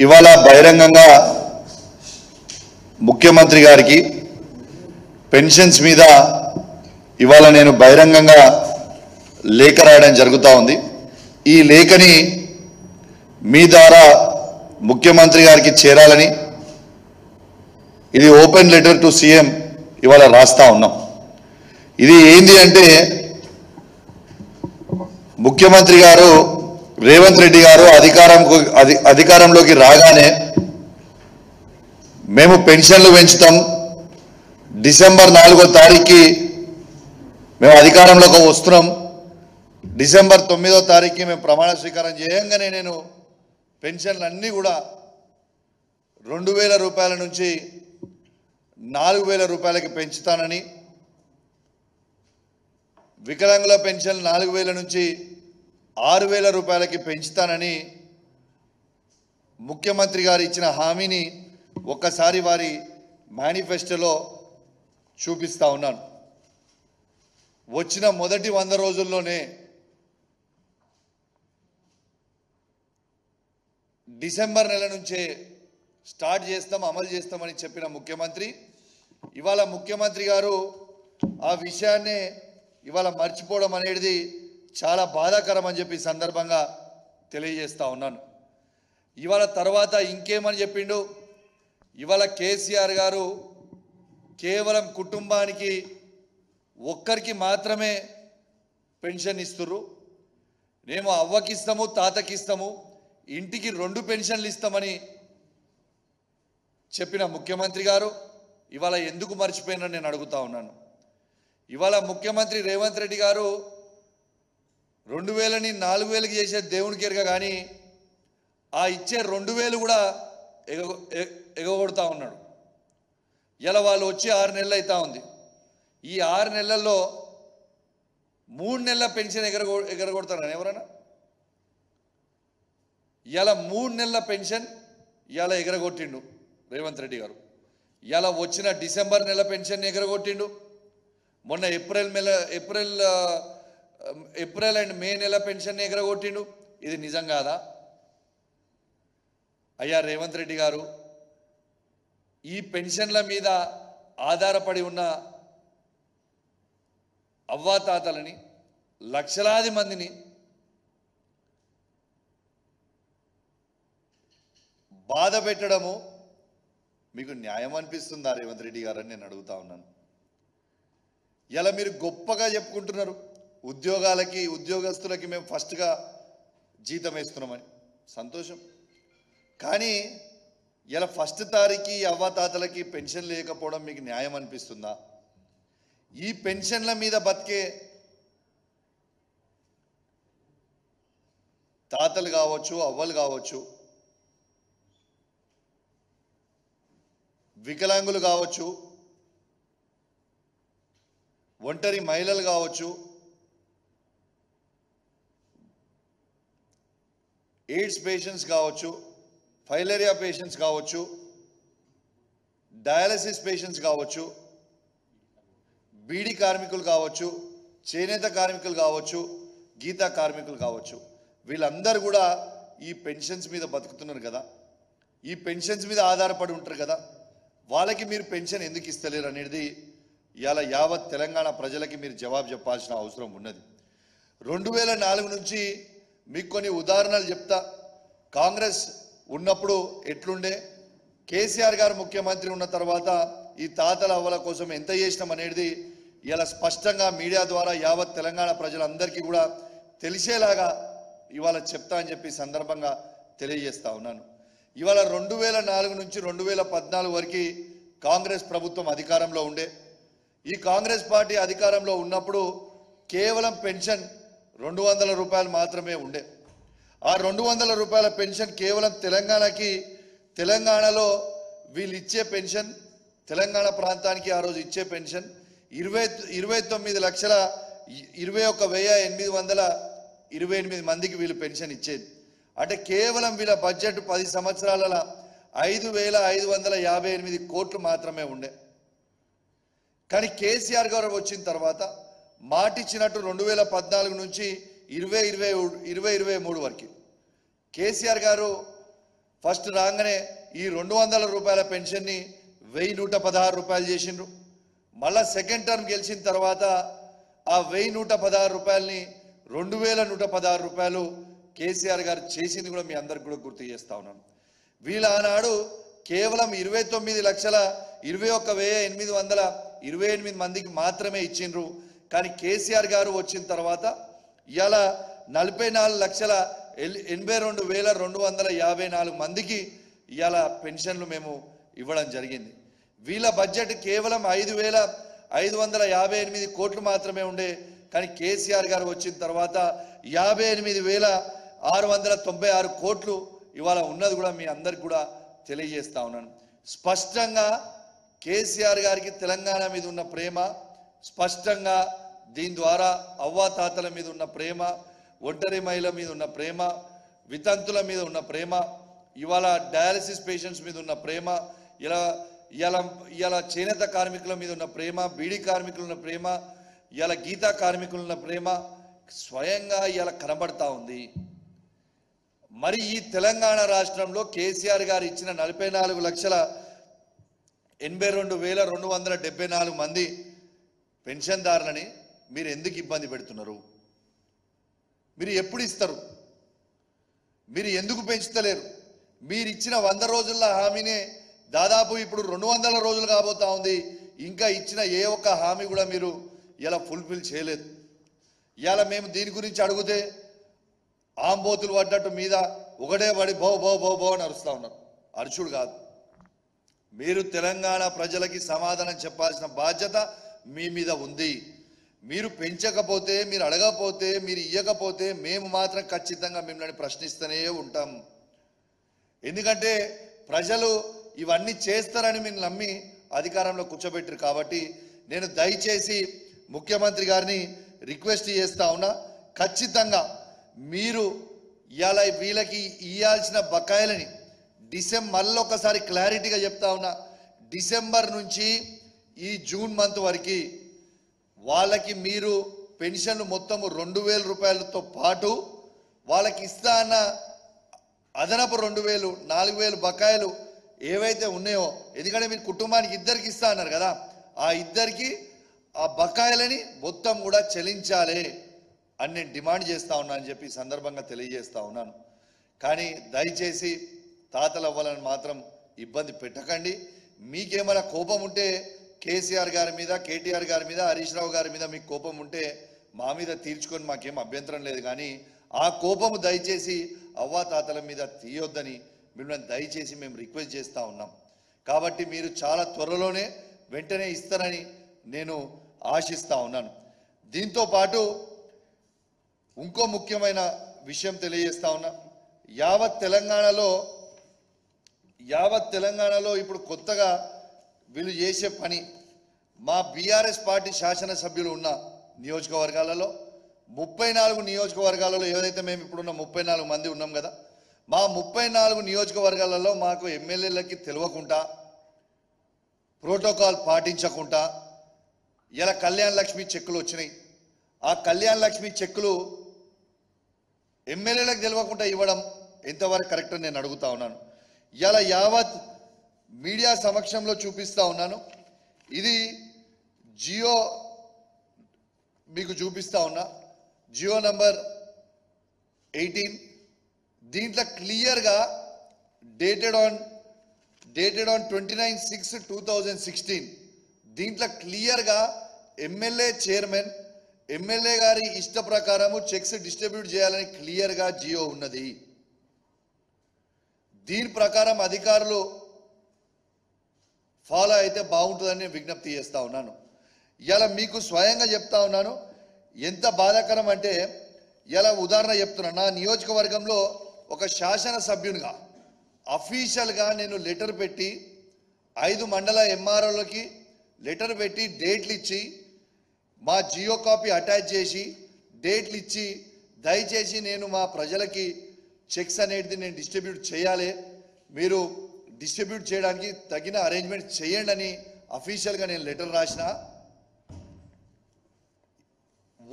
ఇవాళ బహిరంగంగా ముఖ్యమంత్రి గారికి పెన్షన్స్ మీద ఇవాళ నేను బహిరంగంగా లేఖ రాయడం జరుగుతూ ఉంది. ఈ లేఖని మీ ద్వారా ముఖ్యమంత్రి గారికి చేరాలని ఇది ఓపెన్ లెటర్ టు సీఎం ఇవాళ రాస్తా ఉన్నాం. ఇది ఏంది అంటే ముఖ్యమంత్రి గారు రేవంత్ రెడ్డి గారు అధికారంలోకి రాగానే మేము పెన్షన్లు పెంచుతాం, డిసెంబర్ 4వ తారీఖుకి మేము అధికారంలోకి వస్తున్నాం, డిసెంబర్ 9వ తారీఖుకి మేము ప్రమాణ స్వీకారం చేయంగానే నేను పెన్షన్లు అన్నీ కూడా 2000 రూపాయల నుంచి 4000 రూపాయలకి పెంచుతానని, వికలాంగుల పెన్షన్ 4000 నుంచి 6000 రూపాయలకి పెంచుతానని ముఖ్యమంత్రి గారు ఇచ్చిన హామీని ఒక్కసారి వారి మేనిఫెస్టోలో చూపిస్తా ఉన్నాను. వచ్చిన మొదటి 100 రోజుల్లోనే డిసెంబర్ నెల నుంచే స్టార్ట్ చేస్తాం, అమలు చేస్తామని చెప్పిన ముఖ్యమంత్రి ఇవాళ ముఖ్యమంత్రి గారు ఆ విషయాన్ని ఇవాళ మర్చిపోవడం అనేది చాలా బాధాకరం అని చెప్పి సందర్భంగా తెలియజేస్తా ఉన్నాను. ఇవాళ తర్వాత ఇంకేమని చెప్పిండు, ఇవాళ కేసీఆర్ గారు కేవలం కుటుంబానికి ఒక్కరికి మాత్రమే పెన్షన్ ఇస్తుర్రు, మేము అవ్వకిస్తాము తాతకిస్తాము ఇంటికి 2 పెన్షన్లు ఇస్తామని చెప్పిన ముఖ్యమంత్రి గారు ఇవాళ ఎందుకు మర్చిపోయినారని నేను అడుగుతా ఉన్నాను. ఇవాళ ముఖ్యమంత్రి రేవంత్ రెడ్డి గారు 2000ని 4000కి చేసే దేవునికి ఎరగ కానీ ఆ ఇచ్చే 2000 కూడా ఎగగొడతా ఉన్నాడు. ఇలా వాళ్ళు వచ్చి 6 నెలలు అవుతా ఉంది. ఈ 6 నెలల్లో 3 నెలల పెన్షన్ ఎగరగొడతారని ఎవరైనా? ఇలా 3 నెలల పెన్షన్ ఇలా ఎగరగొట్టిండు రేవంత్ రెడ్డి గారు. ఇలా వచ్చిన డిసెంబర్ నెల పెన్షన్ ఎగరగొట్టిండు, మొన్న ఏప్రిల్ అండ్ మే నెల పెన్షన్ ఎగరగొట్టిండు. ఇది నిజం కాదా? అయ్యా రేవంత్ రెడ్డి గారు, ఈ పెన్షన్ల మీద ఆధారపడి ఉన్న అవ్వాతాతలని లక్షలాది మందిని బాధ పెట్టడము మీకు న్యాయం అనిపిస్తుందా రేవంత్ రెడ్డి గారు అని నేను అడుగుతా ఉన్నాను. ఇలా మీరు గొప్పగా చెప్పుకుంటున్నారు, ఉద్యోగస్తులకి మేము ఫస్ట్గా జీతం వేస్తున్నామని, సంతోషం. కానీ ఇలా ఫస్ట్ తారీఖు అవ్వాతాతలకి పెన్షన్ లేకపోవడం మీకు న్యాయం అనిపిస్తుందా? ఈ పెన్షన్ల మీద బతికే తాతలు కావచ్చు, అవ్వలు కావచ్చు, వికలాంగులు కావచ్చు, ఒంటరి మహిళలు కావచ్చు, ఎయిడ్స్ పేషెంట్స్ కావచ్చు, ఫైలేరియా పేషెంట్స్ కావచ్చు, డయాలసిస్ పేషెంట్స్ కావచ్చు, బీడీ కార్మికులు కావచ్చు, చేనేత కార్మికులు కావచ్చు, గీతా కార్మికులు కావచ్చు, వీళ్ళందరూ కూడా ఈ పెన్షన్స్ మీద బతుకుతున్నారు కదా, ఈ పెన్షన్స్ మీద ఆధారపడి ఉంటారు కదా, వాళ్ళకి మీరు పెన్షన్ ఎందుకు ఇస్తలేరు అనేది ఇవాళ యావత్ తెలంగాణ ప్రజలకి మీరు జవాబు చెప్పాల్సిన అవసరం ఉన్నది. 2004 నుంచి మీకు కొన్ని ఉదాహరణలు చెప్తా. కాంగ్రెస్ ఉన్నప్పుడు ఎట్లుండే, కేసీఆర్ గారు ముఖ్యమంత్రి ఉన్న తర్వాత ఈ తాతల అవ్వల కోసం ఎంత చేసినాం అనేది ఇలా స్పష్టంగా మీడియా ద్వారా యావత్ తెలంగాణ ప్రజలందరికీ కూడా తెలిసేలాగా ఇవాళ చెప్తా అని చెప్పి సందర్భంగా తెలియజేస్తా ఉన్నాను. ఇవాళ 2004 నుంచి 2014 వరకు కాంగ్రెస్ ప్రభుత్వం అధికారంలో ఉండే. ఈ కాంగ్రెస్ పార్టీ అధికారంలో ఉన్నప్పుడు కేవలం పెన్షన్ 200 రూపాయలు మాత్రమే ఉండే. ఆ 200 రూపాయల పెన్షన్ కేవలం తెలంగాణలో వీళ్ళు ఇచ్చే పెన్షన్, తెలంగాణ ప్రాంతానికి ఆ రోజు ఇచ్చే పెన్షన్ 29,21,828 మందికి వీళ్ళు పెన్షన్ ఇచ్చేది. అంటే కేవలం వీళ్ళ బడ్జెట్ 10 సంవత్సరాల 5,558 కోట్లు మాత్రమే ఉండే. కానీ కేసీఆర్ గారు వచ్చిన తర్వాత మాటిచ్చినట్టు 2014 నుంచి 2023 వరకు కేసీఆర్ గారు ఫస్ట్ రాగానే ఈ 200 రూపాయల పెన్షన్ని 1116 రూపాయలు చేసిండ్రు. మళ్ళా సెకండ్ టర్మ్ గెలిచిన తర్వాత ఆ 1116 రూపాయలని 2116 రూపాయలు కేసీఆర్ గారు చేసింది కూడా మీ అందరికి కూడా గుర్తు చేస్తా ఉన్నాను. వీళ్ళ ఆనాడు కేవలం 29,21,828 మందికి మాత్రమే ఇచ్చిండ్రు. కానీ కేసీఆర్ గారు వచ్చిన తర్వాత ఇవాళ 44,82,254 మందికి ఇవాళ పెన్షన్లు మేము ఇవ్వడం జరిగింది. వీళ్ళ బడ్జెట్ కేవలం 5,558 కోట్లు మాత్రమే ఉండే. కానీ కేసీఆర్ గారు వచ్చిన తర్వాత 58,696 కోట్లు ఇవాళ ఉన్నది కూడా మీ అందరికి కూడా తెలియజేస్తా ఉన్నాను. స్పష్టంగా కేసీఆర్ గారికి తెలంగాణ మీద ఉన్న ప్రేమ, స్పష్టంగా దీని ద్వారా అవ్వాతాతల మీద ఉన్న ప్రేమ, ఒంటరి మహిళల మీద ఉన్న ప్రేమ, వితంతుల మీద ఉన్న ప్రేమ, ఇవాళ డయాలసిస్ పేషెంట్స్ మీద ఉన్న ప్రేమ, ఇలా చేనేత కార్మికుల మీద ఉన్న ప్రేమ, బీడీ కార్మికులు ఉన్న ప్రేమ, ఇలా గీతా కార్మికులు ఉన్న ప్రేమ స్వయంగా ఇలా కనబడతా ఉంది. మరి ఈ తెలంగాణ రాష్ట్రంలో కేసీఆర్ గారు ఇచ్చిన 44,82,274 మంది పెన్షన్దారులని మీరు ఎందుకు ఇబ్బంది పెడుతున్నారు? మీరు ఎప్పుడు ఇస్తారు? మీరు ఎందుకు పెంచుతలేరు? మీరు ఇచ్చిన 100 రోజుల హామీనే దాదాపు ఇప్పుడు 200 రోజులు కాబోతా ఉంది. ఇంకా ఇచ్చిన ఏ ఒక్క హామీ కూడా మీరు ఇలా ఫుల్ఫిల్ చేయలేదు. ఇలా మేము దీని గురించి అడిగితే ఆంబోతులు పడ్డట్టు మీద ఒకటే పడి బో బో బో బో అని అరుస్తూ ఉన్నారు. అరుచుడు కాదు, మీరు తెలంగాణ ప్రజలకి సమాధానం చెప్పాల్సిన బాధ్యత మీ మీద ఉంది. మీరు పెంచకపోతే, మీరు అడగకపోతే, మీరు ఇయ్యకపోతే మేము మాత్రం ఖచ్చితంగా మిమ్మల్ని ప్రశ్నిస్తూనే ఉంటాం. ఎందుకంటే ప్రజలు ఇవన్నీ చేస్తారని మీరు నమ్మి అధికారంలో కూర్చోబెట్టారు. కాబట్టి నేను దయచేసి ముఖ్యమంత్రి గారిని రిక్వెస్ట్ చేస్తా ఉన్నా, ఖచ్చితంగా మీరు ఇవాళ వీళ్ళకి ఇవ్వాల్సిన బకాయిలని మళ్ళీ ఒకసారి క్లారిటీగా చెప్తా ఉన్నా, డిసెంబర్ నుంచి ఈ జూన్ మంత్ వరకు వాళ్ళకి మీరు పెన్షన్లు మొత్తము 2,000 రూపాయలతో పాటు వాళ్ళకి ఇస్తా అన్న అదనపు 2,000, 4,000 బకాయిలు ఏవైతే ఉన్నాయో, ఎందుకంటే మీరు కుటుంబానికి ఇద్దరికి ఇస్తా అన్నారు కదా, ఆ ఇద్దరికి ఆ బకాయిలని మొత్తం కూడా చెల్లించాలి అని నేను డిమాండ్ చేస్తా ఉన్నా అని చెప్పి సందర్భంగా తెలియజేస్తా ఉన్నాను. కానీ దయచేసి తాతలు అవ్వాలని మాత్రం ఇబ్బంది పెట్టకండి. మీకేమైనా కోపం ఉంటే కేసీఆర్ గారి మీద, కేటీఆర్ గారి మీద, హరీష్ రావు గారి మీద మీకు కోపం ఉంటే మా మీద తీర్చుకొని మాకేం అభ్యంతరం లేదు. కానీ ఆ కోపము దయచేసి అవ్వాతాతల మీద తీయొద్దని మిమ్మల్ని దయచేసి మేము రిక్వెస్ట్ చేస్తూ ఉన్నాం. కాబట్టి మీరు చాలా త్వరలోనే వెంటనే ఇస్తారని నేను ఆశిస్తూ ఉన్నాను. దీంతో పాటు ఇంకో ముఖ్యమైన విషయం తెలియజేస్తా ఉన్నా, యావత్ తెలంగాణలో ఇప్పుడు కొత్తగా వీళ్ళు చేసే పని, మా బీఆర్ఎస్ పార్టీ శాసనసభ్యులు ఉన్న నియోజకవర్గాలలో 34 నియోజకవర్గాలలో ఏదైతే మేము ఇప్పుడున్న 34 మంది ఉన్నాం కదా, మా 34 నియోజకవర్గాలలో మాకు ఎమ్మెల్యేలకి తెలియకుండా, ప్రోటోకాల్ పాటించకుండా ఇలా కళ్యాణ్ లక్ష్మి చెక్కులు వచ్చినాయి. ఆ కళ్యాణ్ లక్ష్మి చెక్కులు ఎమ్మెల్యేలకు తెలియకుండా ఇవ్వడం ఎంతవరకు కరెక్ట్ అని నేను అడుగుతా ఉన్నాను. ఇలా యావత్ మీడియా సమక్షంలో చూపిస్తా ఉన్నాను. ఇది జియో మీకు చూపిస్తా ఉన్నా, జియో నంబర్ 18. దీంట్లో క్లియర్గా డేటెడ్ ఆన్ 29/6/2016 దీంట్లో క్లియర్గా ఎమ్మెల్యే చైర్మన్, ఎమ్మెల్యే గారి ఇష్ట ప్రకారము చెక్స్ డిస్ట్రిబ్యూట్ చేయాలని క్లియర్గా జియో ఉన్నది. దీని ప్రకారం అధికారులు ఫాలో అయితే బాగుంటుందని విజ్ఞప్తి చేస్తా ఉన్నాను. ఇలా మీకు స్వయంగా చెప్తా ఉన్నాను, ఎంత బాధాకరం అంటే, ఇలా ఉదాహరణ చెప్తున్నా, నా నియోజకవర్గంలో ఒక శాసనసభ్యునిగా అఫీషియల్గా నేను లెటర్ పెట్టి 5 మండల ఎంఆర్ఓలకి లెటర్ పెట్టి డేట్లు ఇచ్చి, మా జియో కాపీ అటాచ్ చేసి డేట్లు ఇచ్చి, దయచేసి నేను మా ప్రజలకి చెక్స్ అనేది నేను డిస్ట్రిబ్యూట్ చేయాలి, మీరు డిస్ట్రిబ్యూట్ చేయడానికి తగిన అరేంజ్మెంట్ చేయండి అని అఫీషియల్గా నేను లెటర్ రాసిన.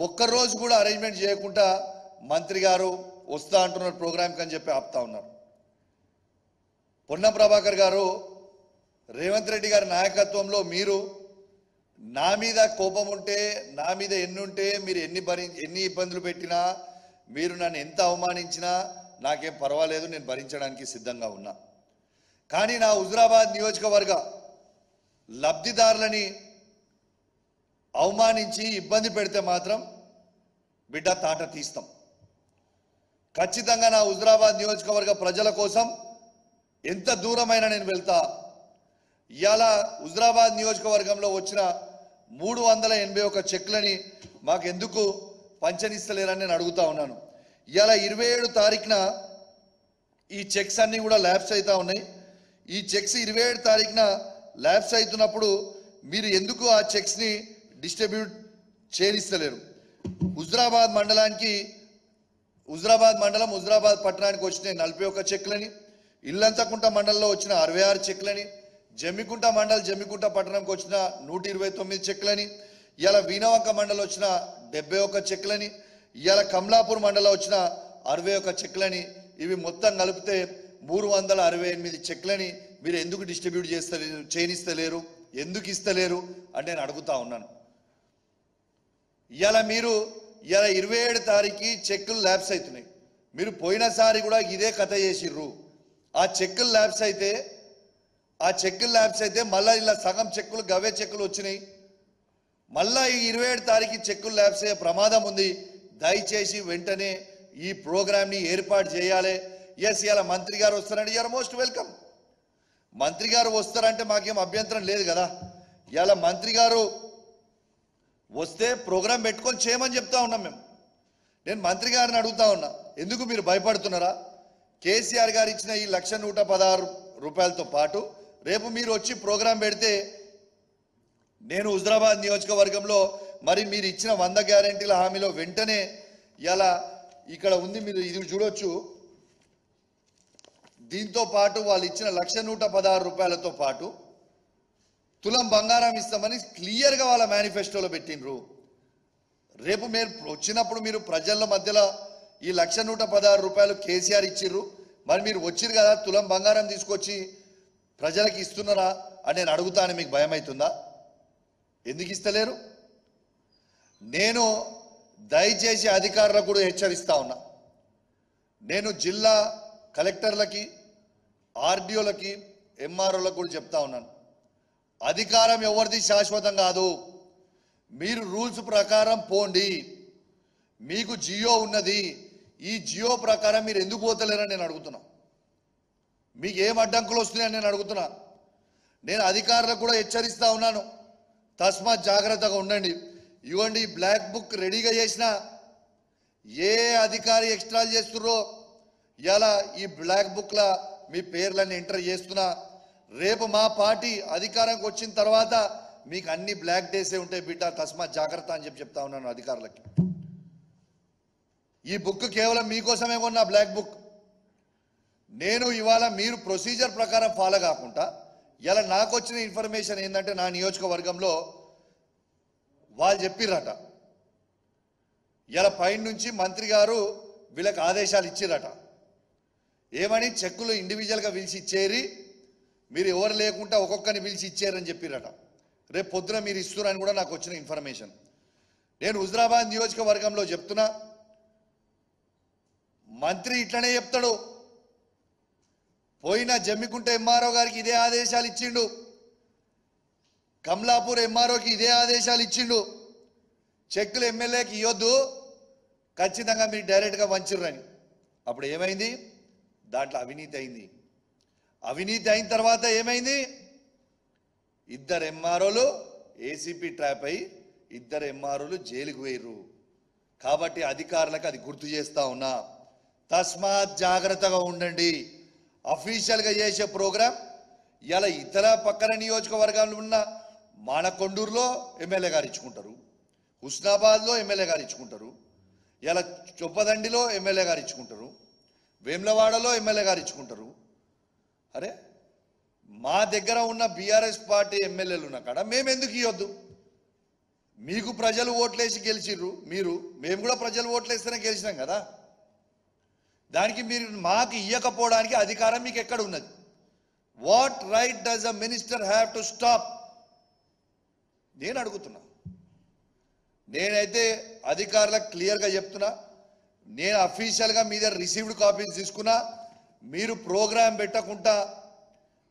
ఒక్కరోజు కూడా అరేంజ్మెంట్ చేయకుండా మంత్రి గారు వస్తా అంటున్నారు ప్రోగ్రామ్కి అని చెప్పి ఆపుతా ఉన్నారు. పొన్నం ప్రభాకర్ గారు రేవంత్ రెడ్డి గారి నాయకత్వంలో మీరు నా మీద కోపం ఉంటే నా మీద ఎన్నుంటే మీరు ఎన్ని ఇబ్బందులు పెట్టినా మీరు నన్ను ఎంత అవమానించినా నాకేం పర్వాలేదు, నేను భరించడానికి సిద్ధంగా ఉన్నా. కానీ నా హుజురాబాద్ నియోజకవర్గ లబ్ధిదారులని అవమానించి ఇబ్బంది పెడితే మాత్రం బిడ్డ తాట తీస్తాం. ఖచ్చితంగా నా హుజురాబాద్ నియోజకవర్గ ప్రజల కోసం ఎంత దూరమైనా నేను వెళ్తా. ఇవాళ హుజురాబాద్ నియోజకవర్గంలో వచ్చిన 381 చెక్లని మాకు ఎందుకు పంచనిస్తలేరని నేను అడుగుతా ఉన్నాను. ఇవాళ 27 తారీఖున ఈ చెక్స్ అన్నీ కూడా ల్యాబ్స్ అవుతా ఉన్నాయి. ఈ చెక్స్ 27 తారీఖున ల్యాబ్స్ అవుతున్నప్పుడు మీరు ఎందుకు ఆ చెక్స్ని డిస్ట్రిబ్యూట్ చేయనిస్తలేరు? హుజురాబాద్ మండలం హుజురాబాద్ పట్టణానికి వచ్చిన 41 చెక్లని, ఇల్లంతకుంట మండలంలో వచ్చిన 66 చెక్లని, జమ్మికుంట పట్టణంకి వచ్చిన 129 చెక్లని, ఇవాళ వీణవంక మండలం వచ్చిన 71 చెక్లని, ఇవాళ కమలాపూర్ మండలం వచ్చిన 61 చెక్లని, ఇవి మొత్తం కలిపితే 368 చెక్లని మీరు ఎందుకు డిస్ట్రిబ్యూట్ చేయనిస్తలేరు, ఎందుకు ఇస్తలేరు అని నేను అడుగుతా ఉన్నాను. ఇవాళ 27 తారీఖు చెక్కులు ల్యాబ్స్ అవుతున్నాయి. మీరు పోయినసారి కూడా ఇదే కథ చేసిర్రు. ఆ చెక్కులు ల్యాబ్స్ అయితే మళ్ళీ ఇలా సగం చెక్కులు గవే చెక్కులు వచ్చినాయి. మళ్ళీ ఈ 27 తారీఖు చెక్కులు ల్యాబ్స్ అయ్యే ప్రమాదం ఉంది. దయచేసి వెంటనే ఈ ప్రోగ్రామ్ని ఏర్పాటు చేయాలి. ఎస్, ఇలా మంత్రి గారు వస్తారంటే యూఆర్ మోస్ట్ వెల్కమ్. మంత్రి గారు వస్తారంటే మాకేం అభ్యంతరం లేదు కదా. ఇలా మంత్రి గారు వస్తే ప్రోగ్రాం పెట్టుకొని చేయమని చెప్తా ఉన్నాం మేము. నేను మంత్రి గారిని అడుగుతా ఉన్నా, ఎందుకు మీరు భయపడుతున్నారా? కేసీఆర్ గారు ఇచ్చిన ఈ 1,116 రూపాయలతో పాటు రేపు మీరు వచ్చి ప్రోగ్రాం పెడితే నేను హుజురాబాద్ నియోజకవర్గంలో మరి మీరు ఇచ్చిన 100 గ్యారెంటీల హామీలో వెంటనే ఇలా ఇక్కడ ఉంది, మీరు ఇది చూడొచ్చు. దీంతో పాటు వాళ్ళు ఇచ్చిన 1,116 రూపాయలతో పాటు తులం బంగారం ఇస్తామని క్లియర్గా వాళ్ళ మేనిఫెస్టోలో పెట్టినరు. రేపు మీరు వచ్చినప్పుడు మీరు ప్రజల మధ్యలో ఈ 1,116 రూపాయలు కేసీఆర్ ఇచ్చిర్రు, మరి మీరు వచ్చిర్రు కదా, తులం బంగారం తీసుకొచ్చి ప్రజలకు ఇస్తున్నారా అని నేను అడుగుతాను. మీకు భయం అవుతుందా? ఎందుకు ఇస్తలేరు? నేను దయచేసి అధికారులకు కూడా హెచ్చరిస్తా ఉన్నా. నేను జిల్లా కలెక్టర్లకి, ఆర్డీఓలకి, ఎంఆర్ఓలకు కూడా చెప్తా ఉన్నాను, అధికారం ఎవరిది శాశ్వతం కాదు. మీరు రూల్స్ ప్రకారం పోండి. మీకు జియో ఉన్నది, ఈ జియో ప్రకారం మీరు ఎందుకు పోతలేరని నేను అడుగుతున్నా. మీకు ఏం అడ్డంకులు వస్తున్నాయని నేను అడుగుతున్నా. నేను అధికారులకు కూడా హెచ్చరిస్తా ఉన్నాను, తస్మాత్ జాగ్రత్తగా ఉండండి. ఇవ్వండి, బ్లాక్ బుక్ రెడీగా చేసిన ఏ అధికారి ఎక్స్ట్రాలు చేస్తుర్రో ఇలా ఈ బ్లాక్ బుక్లో మీ పేర్లన్నీ ఎంటర్ చేస్తున్నా. రేపు మా పార్టీ అధికారంకి వచ్చిన తర్వాత మీకు అన్ని బ్లాక్ డేసే ఉంటాయి బిడ్డ, తస్మాత్ జాగ్రత్త అని చెప్తా ఉన్నాను అధికారులకి. ఈ బుక్ కేవలం మీకోసమే కొన్నా, బ్లాక్ బుక్. నేను ఇవాళ మీరు ప్రొసీజర్ ప్రకారం ఫాలో కాకుండా ఇలా నాకు వచ్చిన ఇన్ఫర్మేషన్ ఏంటంటే నా నియోజకవర్గంలో వాళ్ళు చెప్పిర్రట, ఇలా పైన నుంచి మంత్రి గారు వీళ్ళకి ఆదేశాలు ఇచ్చిరట. ఏమని? చెక్కులు ఇండివిజువల్గా పిలిచి ఇచ్చేరి, మీరు ఎవరు లేకుండా ఒక్కొక్కరిని పిలిచి ఇచ్చారని చెప్పిరట. రేపు పొద్దున మీరు ఇస్తున్నారని కూడా నాకు వచ్చిన ఇన్ఫర్మేషన్. నేను హుజురాబాద్ నియోజకవర్గంలో చెప్తున్నా, మంత్రి ఇట్లనే చెప్తాడు. పోయిన జమ్మికుంట ఎంఆర్ఓ గారికి ఇదే ఆదేశాలు ఇచ్చిండు, కమలాపూర్ ఎంఆర్ఓకి ఇదే ఆదేశాలు ఇచ్చిండు. చెక్కులు ఎమ్మెల్యేకి ఇవ్వద్దు, ఖచ్చితంగా మీరు డైరెక్ట్గా వంచిర్రని. అప్పుడు ఏమైంది? దాంట్లో అవినీతి అయింది. అవినీతి అయిన తర్వాత ఏమైంది? 2 ఎంఆర్ఓలు ఏసీపీ ట్రాప్ అయి 2 ఎంఆర్ఓలు జైలుకు పోయిర్రు. కాబట్టి అధికారులకు అది గుర్తు చేస్తా ఉన్నా, తస్మాత్ జాగ్రత్తగా ఉండండి. అఫీషియల్గా చేసే ప్రోగ్రాం ఇలా ఇతర పక్కన నియోజకవర్గాలు ఉన్న మానకొండూరులో ఎమ్మెల్యే గారు ఇచ్చుకుంటారు, హుస్నాబాద్లో ఎమ్మెల్యే గారు ఇచ్చుకుంటారు, ఇలా చొప్పదండిలో ఎమ్మెల్యే గారు ఇచ్చుకుంటారు, వేములవాడలో ఎమ్మెల్యే గారు ఇచ్చుకుంటారు. అరే, మా దగ్గర ఉన్న బీఆర్ఎస్ పార్టీ ఎమ్మెల్యేలు ఉన్న కాడ మేము ఎందుకు ఇవ్వద్దు? మీకు ప్రజలు ఓట్లేసి గెలిచిర్రు, మేము కూడా ప్రజలు ఓట్లేస్తేనే గెలిచినాం కదా. దానికి మీరు మాకు ఇవ్వకపోవడానికి అధికారం మీకు ఎక్కడ ఉన్నది? What right does a minister have to stop? నేను అడుగుతున్నా. నేనైతే అధికారులకు క్లియర్గా చెప్తున్నా, నేను అఫీషియల్గా మీ దగ్గర రిసీవ్డ్ కాపీస్ తీసుకున్నా. మీరు ప్రోగ్రాం పెట్టకుండా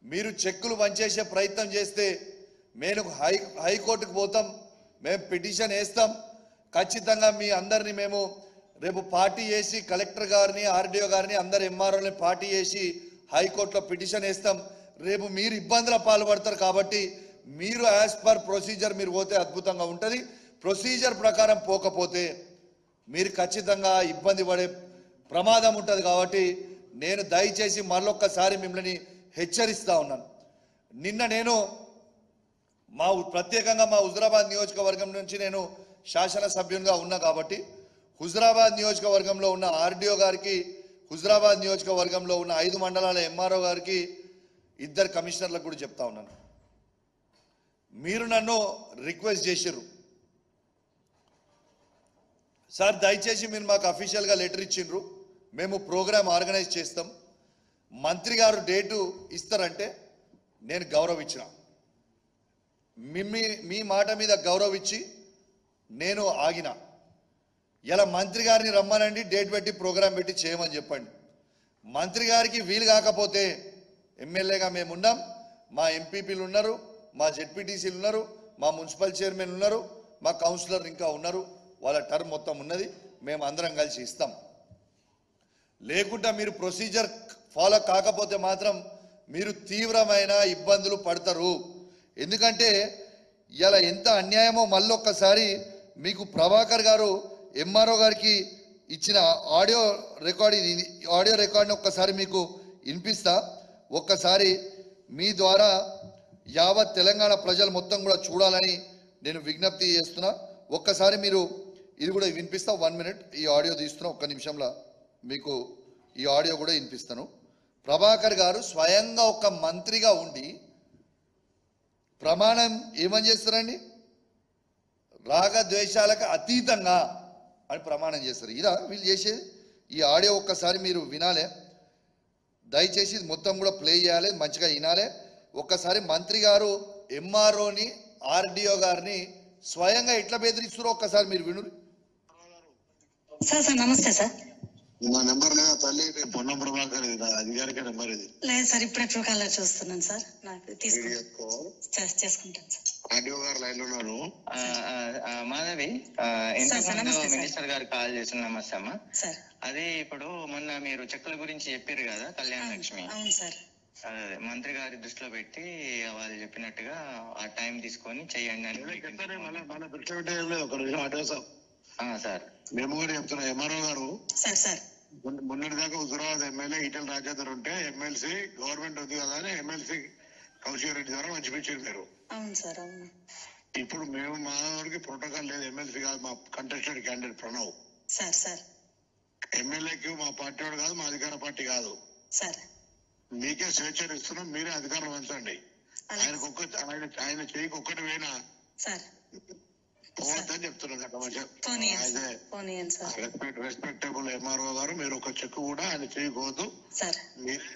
మీరు చెక్కులు పంచేసే ప్రయత్నం చేస్తే మేము హైకోర్టుకు పోతాం, మేము పిటిషన్ వేస్తాం. ఖచ్చితంగా మీ అందరినీ మేము రేపు పార్టీ చేసి కలెక్టర్ గారిని, ఆర్డీఓ గారిని, అందరు ఎంఆర్ఓని పార్టీ చేసి హైకోర్టులో పిటిషన్ వేస్తాం. రేపు మీరు ఇబ్బందుల పాల్పడతారు కాబట్టి మీరు యాజ్ పర్ ప్రొసీజర్ మీరు పోతే అద్భుతంగా ఉంటుంది. ప్రొసీజర్ ప్రకారం పోకపోతే మీరు ఖచ్చితంగా ఇబ్బంది పడే ప్రమాదం ఉంటుంది. కాబట్టి నేను దయచేసి మరొక్కసారి మిమ్మల్ని హెచ్చరిస్తా ఉన్నాను. నిన్న నేను ప్రత్యేకంగా మా హుజురాబాద్ నియోజకవర్గం నుంచి నేను శాసనసభ్యునిగా ఉన్నా కాబట్టి హుజురాబాద్ నియోజకవర్గంలో ఉన్న ఆర్డీఓ గారికి, హుజురాబాద్ నియోజకవర్గంలో ఉన్న 5 మండలాల ఎంఆర్ఓ గారికి, 2 కమిషనర్లకు కూడా చెప్తా ఉన్నాను. మీరు నన్ను రిక్వెస్ట్ చేశారు, సార్ దయచేసి మీరు మాకు అఫీషియల్గా లెటర్ ఇచ్చిండ్రు, మేము ప్రోగ్రామ్ ఆర్గనైజ్ చేస్తాం, మంత్రి గారు డేటు ఇస్తారంటే నేను గౌరవించిన. మీ మాట మీద గౌరవించి నేను ఆగిన. ఇలా మంత్రి గారిని రమ్మనండి, డేట్ పెట్టి ప్రోగ్రాం పెట్టి చేయమని చెప్పండి. మంత్రి గారికి వీలు కాకపోతే ఎమ్మెల్యేగా మేము ఉన్నాం, మా ఎంపీపీలు ఉన్నారు, మా జెడ్పీటీసీలు ఉన్నారు, మా మున్సిపల్ చైర్మన్ ఉన్నారు, మా కౌన్సిలర్ ఇంకా ఉన్నారు, వాళ్ళ టర్మ్ మొత్తం ఉన్నది, మేము అందరం కలిసి ఇస్తాం. లేకుండా మీరు ప్రొసీజర్ ఫాలో కాకపోతే మాత్రం మీరు తీవ్రమైన ఇబ్బందులు పడతారు. ఎందుకంటే ఇలా ఎంత అన్యాయమో మళ్ళొక్కసారి మీకు ప్రభాకర్ గారు ఎంఆర్ఓ గారికి ఇచ్చిన ఆడియో రికార్డ్ని ఒక్కసారి మీకు వినిపిస్తా. ఒక్కసారి మీ ద్వారా యావత్ తెలంగాణ ప్రజలు మొత్తం కూడా చూడాలని నేను విజ్ఞప్తి చేస్తున్నా. ఒక్కసారి మీరు ఇది కూడా వినిపిస్తా. 1 మినిట్ ఈ ఆడియో తీస్తున్నా, ఒక్క నిమిషంలో మీకు ఈ ఆడియో కూడా వినిపిస్తాను. ప్రభాకర్ గారు స్వయంగా ఒక మంత్రిగా ఉండి ప్రమాణం ఏమని చేస్తారండి? రాగద్వేషాలకు అతీతంగా అని ప్రమాణం చేస్తారు. ఇదా వీళ్ళు చేసేది? ఈ ఆడియో ఒక్కసారి మీరు వినాలే, దయచేసి మొత్తం కూడా ప్లే చేయాలి, మంచిగా వినాలే. ఒక్కసారి మంత్రి గారు ఎంఆర్ఓని, ఆర్డీఓ గారిని స్వయంగా ఎట్లా బెదిరిస్తారో ఒక్కసారి మీరు విను. సార్ సార్ నమస్తే సార్. నా నెంబర్ లేదా తల్లి? పొన్నం ప్రభాకర్ అధికారిక నెంబర్ ఇది. లేదు సార్, ఇప్పుడే ట్రూ కాలర్ చూస్తున్నాను సార్. నాకు చేసుకుంటాను సార్. ఆర్డీఓ గారు లైన్ లో ఉన్నారు. మాధవి, మినిస్టర్ గారు కాల్ చేసిన. నమస్తే అమ్మా. అదే ఇప్పుడు మొన్న మీరు చెక్కుల గురించి చెప్పారు కదా, కళ్యాణ లక్ష్మి. అవును సార్. అదే మంత్రి గారి దృష్టిలో పెట్టి వాళ్ళు చెప్పినట్టుగా ఆ టైం తీసుకొని చెయ్యండి అని. సార్ మేము కూడా చెప్తున్నాం. ఎంఆర్ఓ గారు మొన్నటి దాకా హుజురాబాద్ ఎమ్మెల్యే ఈటెల రాజేందర్ ఉంటే ఎమ్మెల్సీ గవర్నమెంట్ ఉంది కదా అని ఎమ్మెల్సీ కౌశిక్ రెడ్డి ద్వారా పంచిపించారు మీరు. అవును సార్, అవును. ఇప్పుడు మేము మా వారికి ప్రోటోకాల్ లేదు. ఎమ్మెల్సీ కాదు, మా కంటెస్టెడ్ క్యాండిడేట్ ప్రణవ్ సార్. ఎమ్మెల్యేకి మా పార్టీ వాడు కాదు, మా అధికార పార్టీ కాదు సార్. మీకే స్వేచ్ఛ ఇస్తున్నాం, మీరే అధికారం పెంచండి. ఆయన చేయికి ఒక్కటి పోయినా పోవద్దని చెప్తున్నాం. రెస్పెక్టబుల్ ఎంఆర్ఓ గారు, మీరు ఒక చెక్ కూడా ఆయన చేయకూడదు. మీరే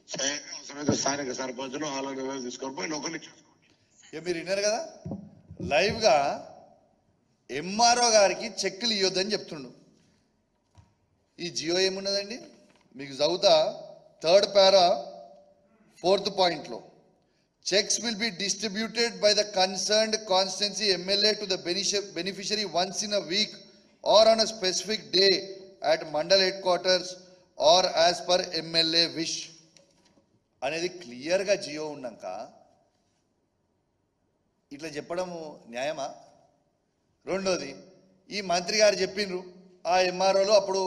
స్వయంగా అవసరమైతే స్థానిక సర్పంచులు ఆలోచన తీసుకొని పోయి లోకల్ ఇచ్చేసుకోండి. మీరు విన్నారు కదా, లైవ్గా ఎంఆర్ఓ గారికి చెక్కులు ఇవ్వద్దని చెప్తుండు. ఈ జియో ఏమున్నదండి మీకు చదువుతా. 3rd పారా 4th పాయింట్లో checks will be distributed by the concerned constituency MLA to the beneficiary once in a week or on a specific day at mandal headquarters or as per MLA wish అనేది క్లియర్గా జియో ఉన్నాక ఇట్లా చెప్పడము న్యాయమా? రెండోది, ఈ మంత్రి గారు చెప్పిండ్రు, ఆ ఎంఆర్ఓలు అప్పుడు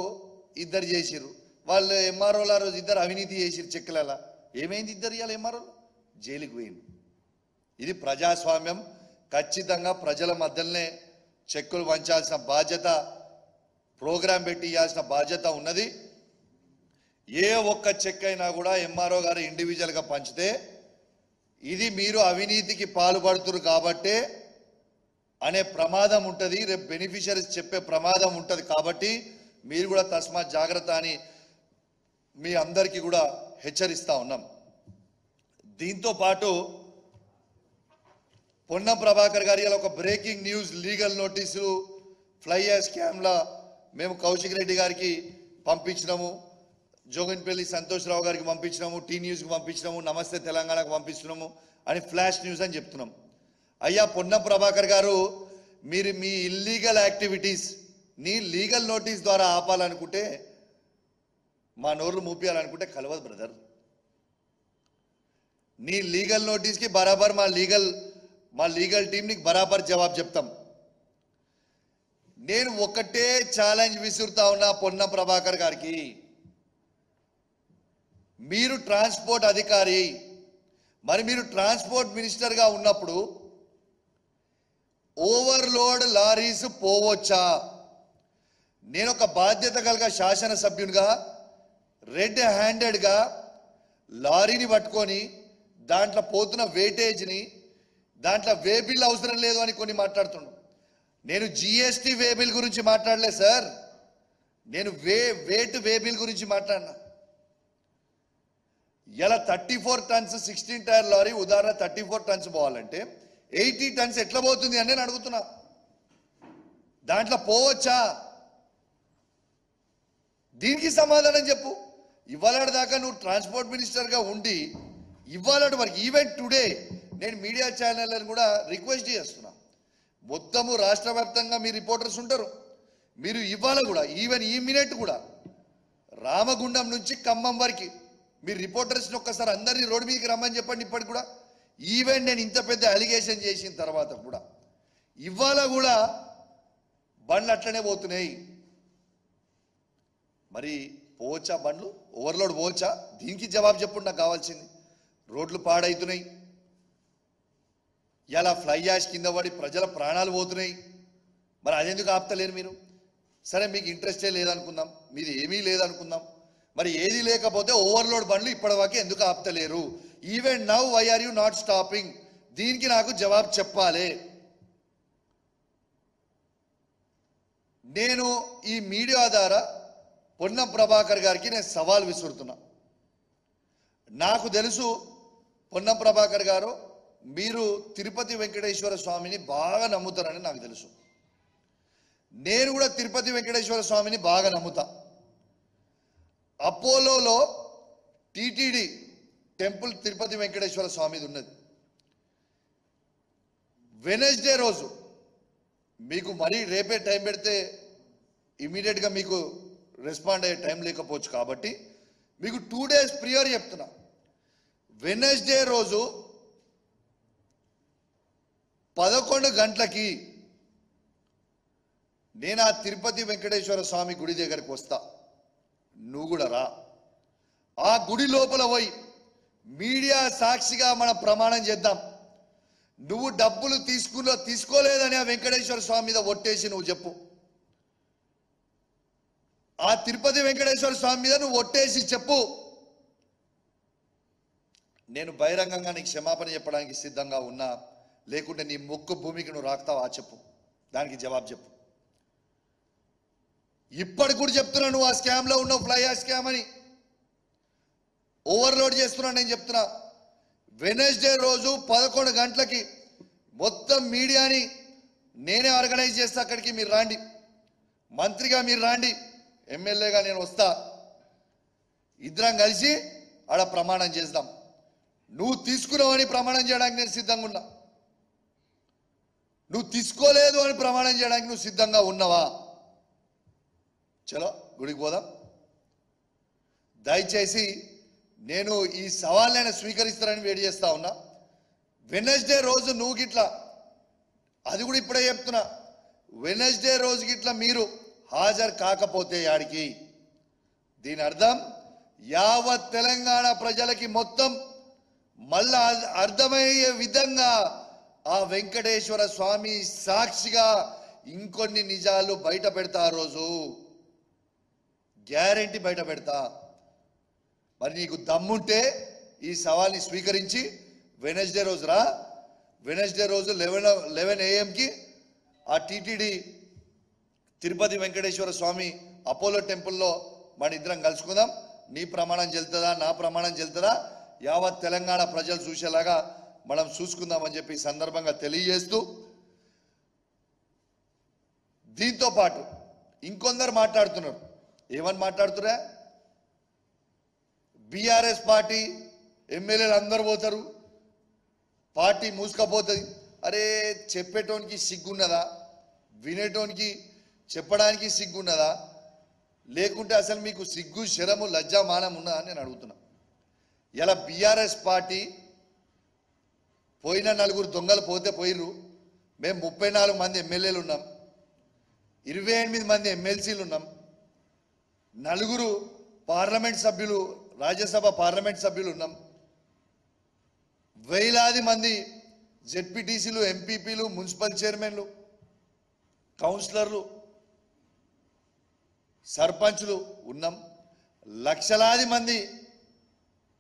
2 చేసిర్రు. వాళ్ళు ఎంఆర్ఓలు ఆ రోజు 2 అవినీతి చేసిర్రు చెక్కులలో. ఏమైంది 2 ఇవాళ ఎంఆర్ఓలు? జైలుకి పోయింది. ఇది ప్రజాస్వామ్యం. ఖచ్చితంగా ప్రజల మధ్యలోనే చెక్కులు వంచాల్సిన బాధ్యత, ప్రోగ్రాం పెట్టి ఇవ్వాల్సిన బాధ్యత ఉన్నది. ఏ ఒక్క చెక్ అయినా కూడా ఎంఆర్ఓ గారు ఇండివిజువల్గా పంచితే ఇది మీరు అవినీతికి పాల్పడుతున్నారు కాబట్టే అనే ప్రమాదం ఉంటుంది, రేపు బెనిఫిషరీస్ చెప్పే ప్రమాదం ఉంటుంది. కాబట్టి మీరు కూడా తస్మాత్ జాగ్రత్త అని మీ అందరికీ కూడా హెచ్చరిస్తూ ఉన్నాం. దీంతో పాటు పొన్నం ప్రభాకర్ గారి ఒక బ్రేకింగ్ న్యూస్ లీగల్ నోటీసులు ఫ్లై యాష్ స్కామ్లా మేము కౌశిక్ రెడ్డి గారికి పంపించినాము, జోగిన్పల్లి సంతోష్రావు గారికి పంపించినాము, టీ న్యూస్కి పంపించినాము, నమస్తే తెలంగాణకు పంపిస్తున్నాము అని ఫ్లాష్ న్యూస్ అని చెప్తున్నాం. అయ్యా పొన్నం ప్రభాకర్ గారు, మీరు మీ ఇల్లీగల్ యాక్టివిటీస్ ని లీగల్ నోటీస్ ద్వారా ఆపాలనుకుంటే, మా నోర్లు మూపియాలనుకుంటే కలవదు బ్రదర్. నీ లీగల్ నోటీస్కి బరాబర్ మా లీగల్ టీం నీకు బరాబర్ జవాబు చెప్తాం. నేను ఒకటే ఛాలెంజ్ విసురుతా ఉన్నా పొన్నం ప్రభాకర్ గారికి, మీరు ట్రాన్స్పోర్ట్ అధికారి, మరి మీరు ట్రాన్స్పోర్ట్ మినిస్టర్గా ఉన్నప్పుడు ఓవర్లోడ్ లారీస్ పోవచ్చా? నేను ఒక బాధ్యత కలిగిన శాసనసభ్యునిగా రెడ్ హ్యాండెడ్గా లారీని పట్టుకొని దాంట్లో పోతున్న వేటేజ్ని, దాంట్లో వే బిల్ అవసరం లేదు అని కొన్ని మాట్లాడుతున్నాను. నేను జిఎస్టీ వే బిల్ గురించి మాట్లాడలే సార్, నేను వేట్ వే బిల్ గురించి మాట్లాడినా. ఇలా 34 టన్స్ 16 టైర్ లారీ ఉదాహరణ 34 టన్స్ పోవాలంటే 80 టన్స్ ఎట్లా పోతుంది అని నేను అడుగుతున్నా. దాంట్లో పోవచ్చా? దీనికి సమాధానం చెప్పు. ఇవాళ దాకా నువ్వు ట్రాన్స్పోర్ట్ మినిస్టర్గా ఉండి ఇవాళ వరకు ఈవెన్ టుడే నేను మీడియా ఛానళ్ళని కూడా రిక్వెస్ట్ చేస్తున్నా, మొత్తము రాష్ట్ర వ్యాప్తంగా మీ రిపోర్టర్స్ ఉంటారు, మీరు ఇవాళ కూడా ఈవెన్ ఈ మినిట్ కూడా రామగుండం నుంచి ఖమ్మం వరకు మీరు రిపోర్టర్స్ని ఒక్కసారి అందరినీ రోడ్డు మీదకి రమ్మని చెప్పండి. ఇప్పటికి కూడా ఈవెన్ నేను ఇంత పెద్ద అలిగేషన్ చేసిన తర్వాత కూడా ఇవాళ కూడా బండ్లు అట్లనే పోతున్నాయి. మరి పోవచ్చా బండ్లు? ఓవర్లోడ్ పోవచ్చా? దీనికి జవాబు చెప్పండి నాకు కావాల్సింది. రోడ్లు పాడవుతున్నాయి, ఇలా ఫ్లై యాష్ కింద పడి ప్రజల ప్రాణాలు పోతున్నాయి, మరి అదెందుకు ఆపుతలేరు మీరు? సరే మీకు ఇంట్రెస్టే లేదనుకుందాం, మీది ఏమీ లేదనుకుందాం, మరి ఏది లేకపోతే ఓవర్లోడ్ బండ్లు ఇప్పటివరకు ఎందుకు ఆపుతలేరు? Even now why are you not stopping? దీనికి నాకు జవాబు చెప్పాలి. నేను ఈ మీడియా ద్వారా పొన్నం ప్రభాకర్ గారికి నేను సవాల్ విసురుతున్నా. నాకు తెలుసు పొన్నం ప్రభాకర్ గారు మీరు తిరుపతి వెంకటేశ్వర స్వామిని బాగా నమ్ముతారని నాకు తెలుసు. నేను కూడా తిరుపతి వెంకటేశ్వర స్వామిని బాగా నమ్ముతా. అపోలోలో టీటీడీ టెంపుల్ తిరుపతి వెంకటేశ్వర స్వామిది ఉన్నది. వెనస్డే రోజు మీకు మరీ రేపే టైం పెడితే ఇమీడియట్గా మీకు రెస్పాండ్ అయ్యే టైం లేకపోవచ్చు కాబట్టి మీకు 2 days ప్రియర్ చెప్తున్నా. వెనస్డే రోజు 11 గంటలకి నేను ఆ తిరుపతి వెంకటేశ్వర స్వామి గుడి దగ్గరికి వస్తా, నువ్వు కూడా రా. ఆ గుడి లోపల పోయి మీడియా సాక్షిగా మనం ప్రమాణం చేద్దాం. నువ్వు డబ్బులు తీసుకోలేదని ఆ వెంకటేశ్వర స్వామి మీద ఒట్టేసి నువ్వు చెప్పు. ఆ తిరుపతి వెంకటేశ్వర స్వామి మీద నువ్వు ఒట్టేసి చెప్పు. నేను బహిరంగంగా నీకు క్షమాపణ చెప్పడానికి సిద్ధంగా ఉన్నా, లేకుంటే నీ మొక్కు భూమికి నువ్వు రాస్తావా చెప్పు, దానికి జవాబు చెప్పు. ఇప్పటికి కూడా చెప్తున్నా, నువ్వు ఆ స్కామ్లో ఉన్నావు, ఫ్లై యాష్ స్కామ్ అని ఓవర్లోడ్ చేస్తున్నా. నేను చెప్తున్నా, వెనస్డే రోజు 11 గంటలకి మొత్తం మీడియాని నేనే ఆర్గనైజ్ చేస్తా. అక్కడికి మీరు రాండి, మంత్రిగా మీరు రాండి, ఎమ్మెల్యేగా నేను వస్తా. ఇద్దరం కలిసి ఆడ ప్రమాణం చేద్దాం. నువ్వు తీసుకున్నావని ప్రమాణం చేయడానికి నేను సిద్ధంగా ఉన్నా, నువ్వు తీసుకోలేదు అని ప్రమాణం చేయడానికి నువ్వు సిద్ధంగా ఉన్నావా? చలో గుడికి పోదాం. దయచేసి నేను ఈ సవాళ్ళైనా స్వీకరిస్తారని వేడి చేస్తా ఉన్నా. వెనస్డే రోజు నువ్వు గిట్లా, అది కూడా ఇప్పుడే చెప్తున్నా, వెనస్డే రోజు గిట్లా మీరు హాజరు కాకపోతే యాడికి, దీని అర్థం యావత్ తెలంగాణ ప్రజలకి మొత్తం మళ్ళా అర్థమయ్యే విధంగా ఆ వెంకటేశ్వర స్వామి సాక్షిగా ఇంకొన్ని నిజాలు బయట పెడతా. ఆ రోజు గ్యారెంటీ బయట పెడతా. మరి నీకు దమ్ముంటే ఈ సవాల్ని స్వీకరించి వెనస్డే రోజు రా. వెనస్డే రోజు 11 AM ఆ టీటీడీ తిరుపతి వెంకటేశ్వర స్వామి అపోలో టెంపుల్లో మన ఇద్దరం కలుసుకుందాం. నీ ప్రమాణం చెల్తుందా, నా ప్రమాణం చెల్తుందా, యావత్ తెలంగాణ ప్రజలు చూసేలాగా మనం చూసుకుందామని చెప్పి ఈ సందర్భంగా తెలియజేస్తూ, దీంతో పాటు ఇంకొందరు మాట్లాడుతున్నారు. ఏమని మాట్లాడుతున్నా? బీఆర్ఎస్ పార్టీ ఎమ్మెల్యేలు అందరు పోతారు, పార్టీ మూసుకపోతుంది. అరే, చెప్పేటోనికి సిగ్గున్నదా? వినేటోనికి చెప్పడానికి సిగ్గున్నదా? లేకుంటే అసలు మీకు సిగ్గు, శరము, లజ్జా, మానం ఉన్నదా అని నేను అడుగుతున్నా. ఇలా బీఆర్ఎస్ పార్టీ పోయిన 4 దొంగలు పోతే పోయిర్రు. మేము 34 మంది ఎమ్మెల్యేలు ఉన్నాం, 28 మంది ఎమ్మెల్సీలు ఉన్నాం, 4 పార్లమెంట్ సభ్యులు, రాజ్యసభ పార్లమెంట్ సభ్యులు ఉన్నాం, వేలాది మంది జెడ్పీటీసీలు, ఎంపీపీలు, మున్సిపల్ చైర్మన్లు, కౌన్సిలర్లు, సర్పంచులు ఉన్నాం, లక్షలాది మంది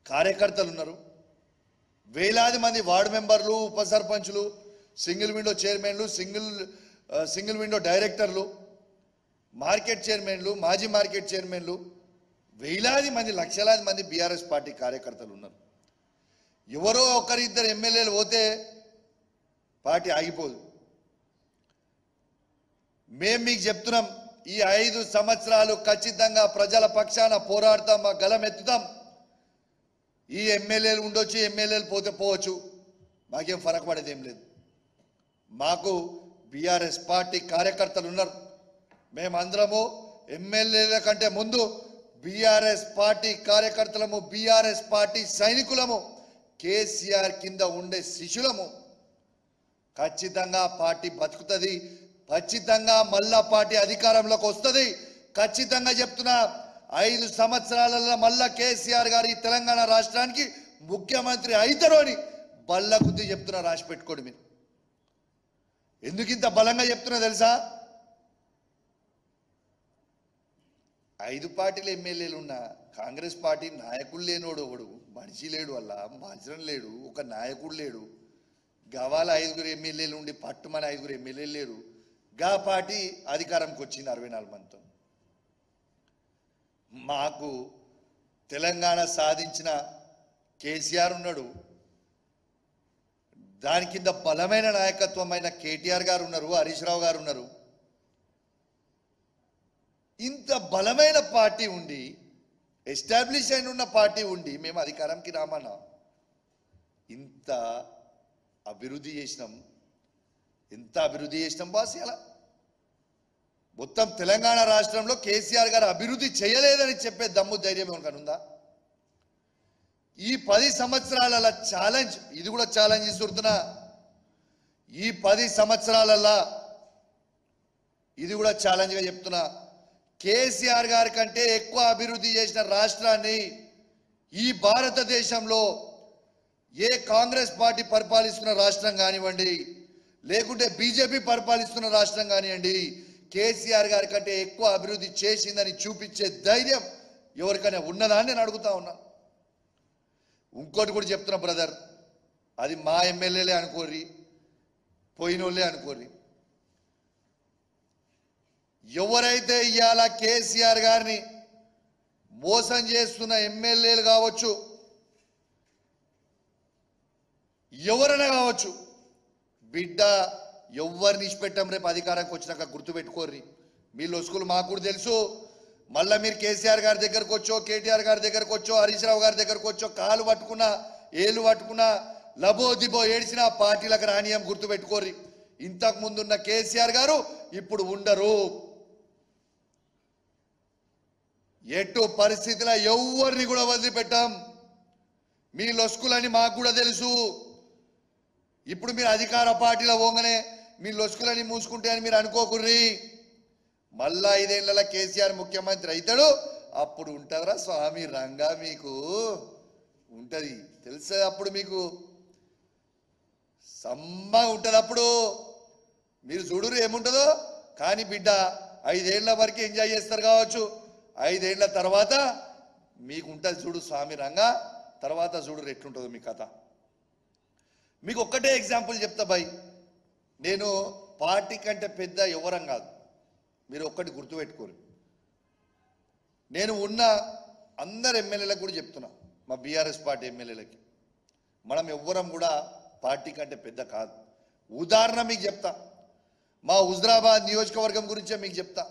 కార్యకర్తలు ఉన్నారు, వేలాది మంది వార్డు మెంబర్లు, ఉప సర్పంచులు, సింగిల్ విండో చైర్మన్లు, సింగిల్ విండో డైరెక్టర్లు, మార్కెట్ చైర్మన్లు, మాజీ మార్కెట్ చైర్మన్లు, వేలాది మంది, లక్షలాది మంది బీఆర్ఎస్ పార్టీ కార్యకర్తలు ఉన్నారు. ఎవరో ఒకరిద్దరు ఎమ్మెల్యేలు పోతే పార్టీ ఆగిపోదు. మేము మీకు చెప్తున్నాం, ఈ 5 సంవత్సరాలు ఖచ్చితంగా ప్రజల పక్షాన పోరాడతాం, మా గలం ఎత్తుతాం. ఈ ఎమ్మెల్యేలు ఉండొచ్చు, ఎమ్మెల్యేలు పోతే పోవచ్చు, మాకేం ఫరక పడేది ఏం లేదు. మాకు బీఆర్ఎస్ పార్టీ కార్యకర్తలు ఉన్నారు. మేమందరము ఎమ్మెల్యేల కంటే ముందు బీఆర్ఎస్ పార్టీ కార్యకర్తలము, బీఆర్ఎస్ పార్టీ సైనికులము, కేసీఆర్ కింద ఉండే శిష్యులము. ఖచ్చితంగా పార్టీ బతుకుతుంది, ఖచ్చితంగా మళ్ళా పార్టీ అధికారంలోకి వస్తుంది. ఖచ్చితంగా చెప్తున్నా, 5 సంవత్సరాలలో మళ్ళా కేసీఆర్ గారు ఈ తెలంగాణ రాష్ట్రానికి ముఖ్యమంత్రి అవుతారు అని బల్ల గుద్ది చెప్తున్నా. రాసి పెట్టుకోండి. మీరు ఎందుకు ఇంత బలంగా చెప్తున్నా తెలుసా? 5 పార్టీలు ఎమ్మెల్యేలు ఉన్న కాంగ్రెస్ పార్టీ నాయకుడు లేనోడు, ఒకడు మనిషి లేడు, వల్ల మంచరం లేడు, ఒక నాయకుడు లేడు. గవాల 5 ఎమ్మెల్యేలు ఉండి పట్టుమని 5 ఎమ్మెల్యేలు లేరు. గా పార్టీ అధికారంకి వచ్చింది 64 మందితో. మాకు తెలంగాణ సాధించిన కేసీఆర్ ఉన్నాడు, దాని కింద బలమైన నాయకత్వమైన కేటీఆర్ గారు ఉన్నారు, హరీష్ రావు గారు ఉన్నారు. ఇంత బలమైన పార్టీ ఉండి, ఎస్టాబ్లిష్ అయిన ఉన్న పార్టీ ఉండి మేము అధికారంకి రామన్నా. ఇంత అభివృద్ధి చేసినాం, ఎంత అభివృద్ధి చేసినాం బాస్. ఇలా మొత్తం తెలంగాణ రాష్ట్రంలో కేసీఆర్ గారు అభివృద్ధి చేయలేదని చెప్పే దమ్ము, ధైర్యం ఏమనుకని ఉందా? ఈ 10 సంవత్సరాల ఛాలెంజ్, ఇది కూడా ఛాలెంజ్ ఇస్తున్నా. ఈ 10 సంవత్సరాలల్లా ఇది కూడా ఛాలెంజ్గా చెప్తున్నా. కేసీఆర్ గారి కంటే ఎక్కువ అభివృద్ధి చేసిన రాష్ట్రాన్ని ఈ భారతదేశంలో ఏ కాంగ్రెస్ పార్టీ పరిపాలిస్తున్న రాష్ట్రం కానివ్వండి, లేకుంటే బీజేపీ పరిపాలిస్తున్న రాష్ట్రం కానివ్వండి, కేసీఆర్ గారి కంటే ఎక్కువ అభివృద్ధి చేసిందని చూపించే ధైర్యం ఎవరికైనా ఉన్నదా అని నేను అడుగుతా ఉన్నా. ఇంకోటి కూడా చెప్తున్నా బ్రదర్, అది మా ఎమ్మెల్యేలే అనుకోర్రి, పోయినోళ్ళే అనుకోర్రి. ఎవరైతే ఇవాళ కేసీఆర్ గారిని మోసం చేస్తున్న ఎమ్మెల్యేలు కావచ్చు, ఎవరైనా కావచ్చు, బిడ్డ ఎవరిని ఇచ్చిపెట్టాం రేపు అధికారానికి వచ్చినాక గుర్తుపెట్టుకోర్రి. మీ లొసుకులు మాకు కూడా తెలుసు. మళ్ళీ మీరు కేసీఆర్ గారి దగ్గరకు వచ్చో, కేటీఆర్ గారి దగ్గరకు వచ్చో, హరీష్ రావు గారి దగ్గరకు వచ్చో, కాలు పట్టుకున్నా, ఏలు పట్టుకున్నా, లబో దిబో ఏడిచినా పార్టీలకు రానియం గుర్తుపెట్టుకోర్రి. ఇంతకు ముందున్న కేసీఆర్ గారు ఇప్పుడు ఉండరు. ఎటు పరిస్థితిలో ఎవరిని కూడా వదిలిపెట్టాం. మీ లొసుకులని మాకు కూడా తెలుసు. ఇప్పుడు మీరు అధికార పార్టీలో పోగానే మీ లొసుకులని మూసుకుంటే అని మీరు అనుకోకుర్రి. మళ్ళా 5 ఏళ్ల కేసీఆర్ ముఖ్యమంత్రి అవుతాడు, అప్పుడు ఉంటుందిరా స్వామి రంగా, మీకు ఉంటుంది తెలుసా? అప్పుడు మీకు సమ్మ ఉంటుంది. అప్పుడు మీరు చూడురు ఏముంటుందో. కానీ బిడ్డ 5 ఏళ్ల వరకు ఎంజాయ్ చేస్తారు కావచ్చు, 5 ఏళ్ల తర్వాత మీకు ఉంటుంది చూడు స్వామి రంగా. తర్వాత చూడు ఎట్లుంటుందో మీ కథ. మీకు ఒక్కటే ఎగ్జాంపుల్ చెప్తా బాయ్. నేను పార్టీ కంటే పెద్ద ఎవరం కాదు, మీరు ఒక్కటి గుర్తుపెట్టుకోరు. నేను ఉన్న అందరు ఎమ్మెల్యేలకు కూడా చెప్తున్నా, మా బీఆర్ఎస్ పార్టీ ఎమ్మెల్యేలకి. మనం ఎవ్వరం కూడా పార్టీ కంటే పెద్ద కాదు. ఉదాహరణ మీకు చెప్తా, మా హుజరాబాద్ నియోజకవర్గం గురించే మీకు చెప్తా.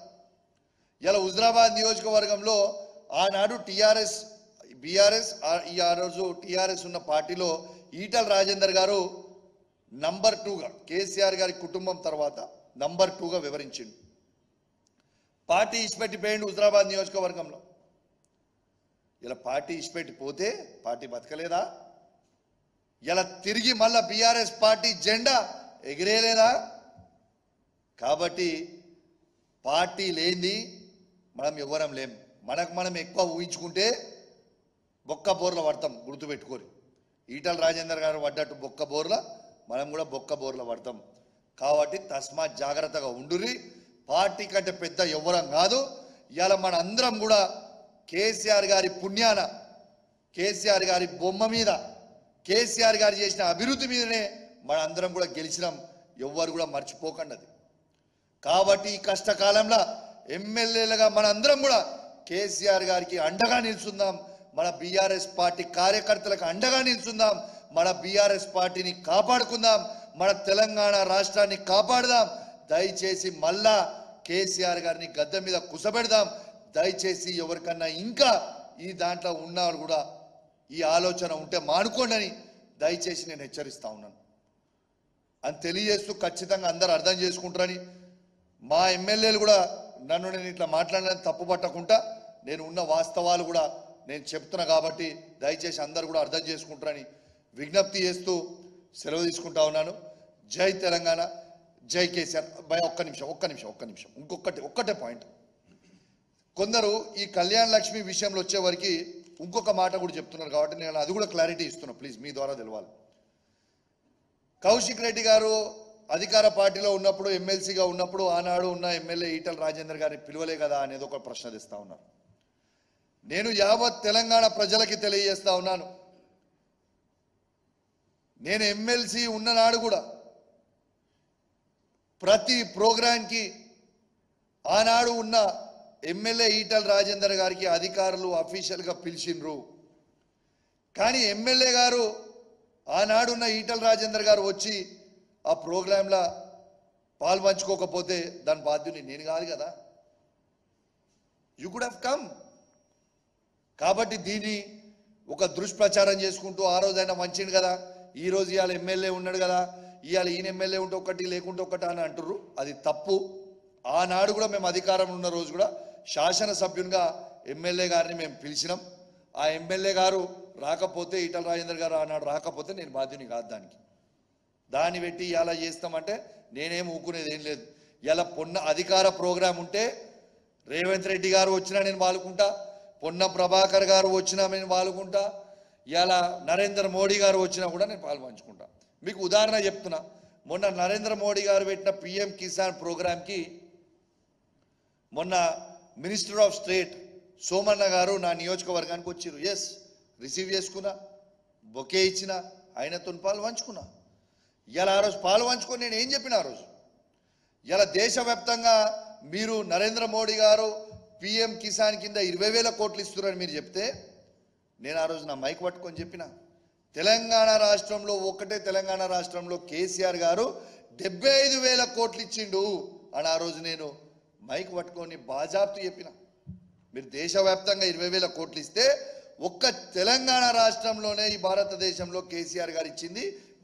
ఇలా హుజరాబాద్ నియోజకవర్గంలో ఆనాడు టీఆర్ఎస్ బీఆర్ఎస్ ఆ రోజు టీఆర్ఎస్ ఉన్న పార్టీలో ఈటల రాజేందర్ గారు నంబర్ 2గా కేసీఆర్ గారి కుటుంబం తర్వాత నంబర్ 2గా వివరించిండు. పార్టీ ఇచ్చిపెట్టిపోయిండు హుజరాబాద్ నియోజకవర్గంలో. ఇలా పార్టీ ఇచ్చిపెట్టి పోతే పార్టీ బతకలేదా? ఇలా తిరిగి మళ్ళా బీఆర్ఎస్ పార్టీ జెండా ఎగిరేలేదా? కాబట్టి పార్టీ లేనిది మనం ఎవ్వరం లేం. మనకు మనం ఎక్కువ ఊహించుకుంటే బొక్క బోర్ల పడతాం. గుర్తుపెట్టుకోరు, ఈటల రాజేందర్ గారు పడ్డట్టు బొక్క బోర్ల మనం కూడా బొక్క బోర్ల పడతాం. కాబట్టి తస్మాత్ జాగ్రత్తగా ఉండుర్రి. పార్టీ కంటే పెద్ద ఎవ్వరం కాదు. ఇవాళ మన అందరం కూడా కేసీఆర్ గారి పుణ్యాన, కేసీఆర్ గారి బొమ్మ మీద, కేసీఆర్ గారు చేసిన అభివృద్ధి మీదనే మన అందరం కూడా గెలిచినాం. ఎవ్వరు కూడా మర్చిపోకండి అది. కాబట్టి ఈ కష్టకాలంలో ఎమ్మెల్యేలుగా మన అందరం కూడా కేసీఆర్ గారికి అండగా నిల్చుందాం. మన బీఆర్ఎస్ పార్టీ కార్యకర్తలకు అండగా నిల్చుందాం. మన బీఆర్ఎస్ పార్టీని కాపాడుకుందాం. మన తెలంగాణ రాష్ట్రాన్ని కాపాడుదాం. దయచేసి మళ్ళా కేసీఆర్ గారిని గద్దె మీద కుసబెడదాం. దయచేసి ఎవరికన్నా ఇంకా ఈ దాంట్లో ఉన్నవాళ్ళు కూడా ఈ ఆలోచన ఉంటే మానుకోండి అని దయచేసి నేను హెచ్చరిస్తా ఉన్నాను అని తెలియజేస్తూ, ఖచ్చితంగా అందరూ అర్థం చేసుకుంటారని, మా ఎమ్మెల్యేలు కూడా నన్ను నేను ఇట్లా మాట్లాడడానికి తప్పు పట్టకుండా నేను ఉన్న వాస్తవాలు కూడా నేను చెప్తున్నా. కాబట్టి దయచేసి అందరూ కూడా అర్థం చేసుకుంటారని విజ్ఞప్తి చేస్తూ సెలవు తీసుకుంటా ఉన్నాను. జై తెలంగాణ, జై కేసీఆర్. భయ ఒక్క నిమిషం ఒక్కటే పాయింట్. కొందరు ఈ కళ్యాణ లక్ష్మి విషయంలో వచ్చేవరకు ఇంకొక మాట కూడా చెప్తున్నారు. కాబట్టి నేను అది కూడా క్లారిటీ ఇస్తున్నా, ప్లీజ్ మీ ద్వారా తెలవాలి. కౌశిక్ రెడ్డి గారు అధికార పార్టీలో ఉన్నప్పుడు, ఎమ్మెల్సీగా ఉన్నప్పుడు ఆనాడు ఉన్న ఎమ్మెల్యే ఈటల రాజేందర్ గారిని పిలవలే కదా అనేది ఒక ప్రశ్న తెస్తా ఉన్నారు. నేను యావత్ తెలంగాణ ప్రజలకి తెలియజేస్తా ఉన్నాను, నేను ఎమ్మెల్సీ ఉన్ననాడు కూడా ప్రతి ప్రోగ్రాంకి ఆనాడు ఉన్న ఎమ్మెల్యే ఈటల రాజేందర్ గారికి అధికారులు అఫీషియల్గా పిలిచిండ్రు. కానీ ఎమ్మెల్యే గారు ఆనాడున్న ఈటల రాజేందర్ గారు వచ్చి ఆ ప్రోగ్రాంలో పాల్పంచుకోకపోతే దాని బాధ్యుని నేను కాదు కదా. You could have come. కాబట్టి దీన్ని ఒక దుష్ప్రచారం చేసుకుంటూ ఆ రోజైనా మంచిండు కదా, ఈ రోజు ఇవాళ ఎమ్మెల్యే ఉన్నాడు కదా, ఇవాళ ఈయన ఎమ్మెల్యే ఉంటే ఒకటి లేకుంటే ఒకటి అని అంటుర్రు. అది తప్పు. ఆనాడు కూడా మేము అధికారంలో ఉన్న రోజు కూడా శాసనసభ్యునిగా ఎమ్మెల్యే గారిని మేము పిలిచినాం. ఆ ఎమ్మెల్యే గారు రాకపోతే, ఈటల రాజేందర్ గారు ఆనాడు రాకపోతే నేను బాధ్యుని కాదు దానికి. దాన్ని పెట్టి ఇలా చేస్తామంటే నేనేం ఊకునేది ఏం లేదు. ఇలా అధికార ప్రోగ్రాం ఉంటే రేవంత్ రెడ్డి గారు వచ్చినా నేను పాల్గొంటా, పొన్నం ప్రభాకర్ గారు వచ్చినా నేను పాల్గొంటా, ఇలా నరేంద్ర మోడీ గారు వచ్చినా కూడా నేను పాల్పంచుకుంటా. మీకు ఉదాహరణ చెప్తున్నా, మొన్న నరేంద్ర మోడీ గారు పెట్టిన పిఎం కిసాన్ ప్రోగ్రాంకి మొన్న మినిస్టర్ ఆఫ్ స్టేట్ సోమన్న గారు నా నియోజకవర్గానికి వచ్చారు. ఎస్, రిసీవ్ చేసుకున్నా, బొకే ఇచ్చిన, ఆయనతో పాల్పంచుకున్నా. ఇలా ఆ రోజు పాల్పంచుకొని నేను ఏం చెప్పిన ఆ రోజు, ఇలా దేశవ్యాప్తంగా మీరు నరేంద్ర మోడీ గారు పిఎం కిసాన్ కింద 20,000 కోట్లు ఇస్తున్నారని మీరు చెప్తే నేను ఆ రోజు నా మైక్ పట్టుకొని చెప్పిన, తెలంగాణ రాష్ట్రంలో తెలంగాణ రాష్ట్రంలో కేసీఆర్ గారు 75,000 కోట్లు ఇచ్చిండు అని ఆ రోజు నేను మైక్ పట్టుకొని బాజాప్తు చెప్పిన. మీరు దేశవ్యాప్తంగా 20,000 కోట్లు ఇస్తే ఒక్క తెలంగాణ రాష్ట్రంలోనే ఈ భారతదేశంలో కేసీఆర్ గారు ఇచ్చింది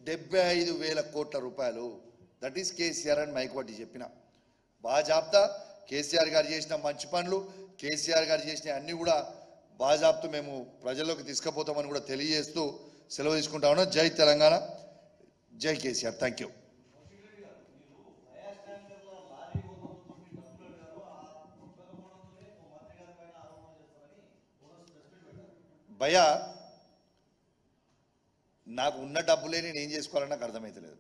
75,000 కోట్ల రూపాయలు. దట్ ఈస్ కేసీఆర్ అని మైక్ పట్టి చెప్పిన. బాజాప్తా కేసీఆర్ గారు చేసిన మంచి పనులు, కేసీఆర్ గారు చేసిన అన్ని కూడా బాజాప్తు మేము ప్రజల్లోకి తీసుకుపోతామని కూడా తెలియజేస్తూ సెలవు తీసుకుంటా ఉన్నాం. జై తెలంగాణ, జై కేసీఆర్. Thank you. భయ, నాకు ఉన్న డబ్బులే నేను ఏం చేసుకోవాలని నాకు అర్థమవుతలేదు.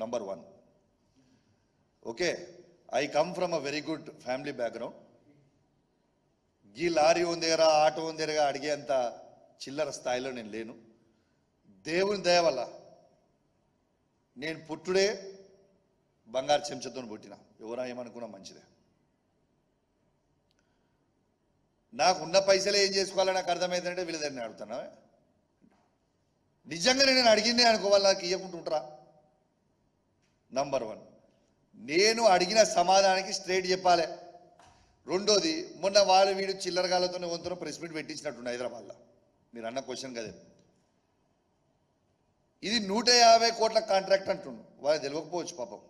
Number 1. Okay, I come from a very good family background. గీ లారీ ఉందేరా, ఆటో ఉందేరా అడిగేంత చిల్లర స్థాయిలో నేను లేను. దేవుని దయ వల్ల నేను పుట్టుడే బంగారు చెంచతో పుట్టిన. ఎవరా ఏమనుకున్నా మంచిదే. నాకు ఉన్న పైసలే ఏం చేసుకోవాలో నాకు అర్థమవుతుందంటే వీళ్ళ దగ్గర అడుగుతున్నా. నిజంగా నేను అడిగిందే అనుకో వాళ్ళు నాకు ఇవ్వకుంటుంటారా? నంబర్ 1. నేను అడిగిన సమాధానానికి స్ట్రైట్ చెప్పాలి. రెండోది, మొన్న వాళ్ళు వీడు చిల్లరగాలతోనే వంతున ప్రెస్ మీట్ పెట్టించినట్టుండే హైదరాబాద్లో. మీరు అన్న క్వశ్చన్ కదే, ఇది 150 కోట్ల కాంట్రాక్ట్ అంటుండు. వాళ్ళు తెలియకపోవచ్చు పాపం.